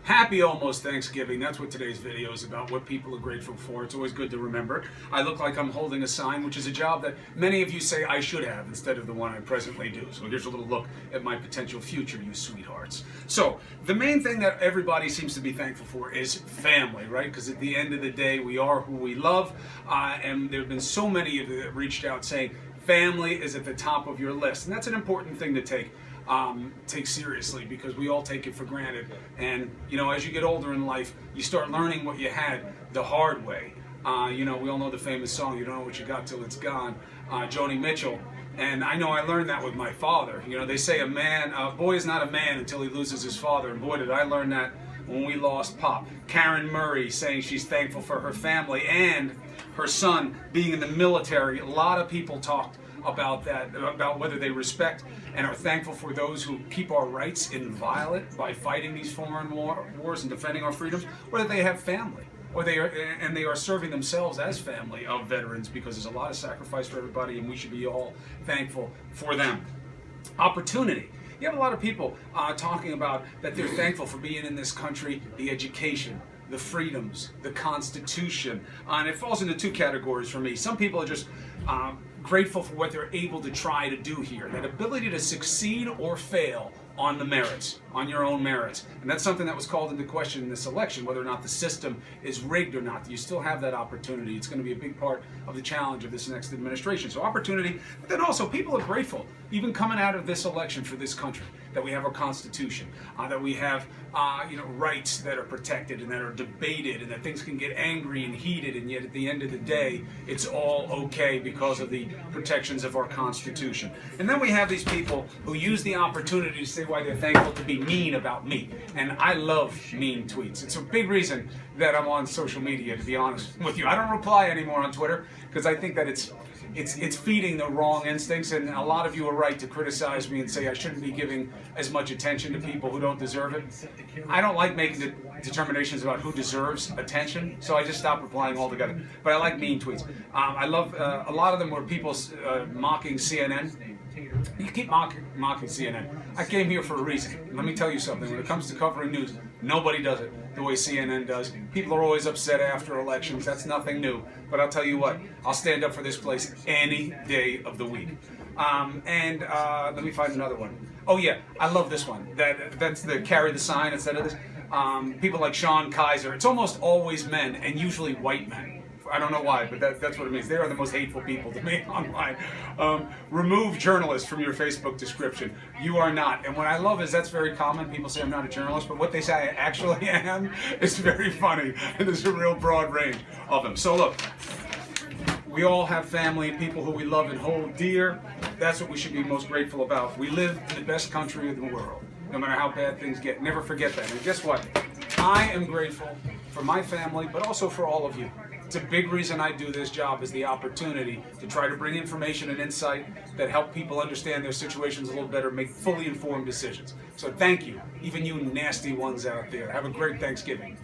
Happy almost Thanksgiving. That's what today's video is about, what people are grateful for. It's always good to remember. I look like I'm holding a sign, which is a job that many of you say I should have instead of the one I presently do. So here's a little look at my potential future, you sweethearts. So the main thing that everybody seems to be thankful for is family, right? Because at the end of the day, we are who we love. And there have been so many of you that reached out saying family is at the top of your list. And that's an important thing to take seriously, because we all take it for granted. And you know, as you get older in life, you start learning what you had the hard way. You know, we all know the famous song, "You don't know what you got till it's gone," Joni Mitchell. And I know I learned that with my father. You know, they say a boy is not a man until he loses his father, and boy did I learn that when we lost Pop. Karen Murray saying she's thankful for her family and her son being in the military. A lot of people talked about that, about whether they respect and are thankful for those who keep our rights inviolate by fighting these foreign wars and defending our freedoms, whether they have family, or they are serving themselves as family of veterans, because there's a lot of sacrifice for everybody, and we should be all thankful for them. Opportunity. You have a lot of people talking about that they're thankful for being in this country, the education, the freedoms, the Constitution, and it falls into two categories for me. Some people are just grateful for what they're able to try to do here, that ability to succeed or fail on the merits, on your own merits. And that's something that was called into question in this election, whether or not the system is rigged or not. You still have that opportunity. It's going to be a big part of the challenge of this next administration. So opportunity, but then also people are grateful, even coming out of this election, for this country, that we have our Constitution, that we have rights that are protected and that are debated, and that things can get angry and heated, and yet at the end of the day, it's all okay because of the protections of our Constitution. And then we have these people who use the opportunity to say why they're thankful to be mean about me. And I love mean tweets. It's a big reason that I'm on social media, to be honest with you. I don't reply anymore on Twitter because I think that it's feeding the wrong instincts, and a lot of you are right to criticize me and say I shouldn't be giving as much attention to people who don't deserve it. I don't like making determinations about who deserves attention, so I just stopped replying altogether. But I like mean tweets. I love a lot of them were people mocking CNN. You keep mocking CNN. I came here for a reason. Let me tell you something. When it comes to covering news, nobody does it the way CNN does. People are always upset after elections. That's nothing new. But I'll tell you what, I'll stand up for this place any day of the week. Let me find another one. Oh yeah, I love this one. That's the carry the sign instead of this. People like Sean Kaiser. It's almost always men, and usually white men. I don't know why, but that's what it means. They are the most hateful people to me online. Remove journalist from your Facebook description. You are not. And what I love is that's very common. People say I'm not a journalist, but what they say I actually am is very funny. And there's a real broad range of them. So look, we all have family, people who we love and hold dear. That's what we should be most grateful about. We live in the best country in the world, no matter how bad things get. Never forget that. And guess what? I am grateful for my family, but also for all of you. It's a big reason I do this job, is the opportunity to try to bring information and insight that help people understand their situations a little better, make fully informed decisions. So thank you, even you nasty ones out there. Have a great Thanksgiving.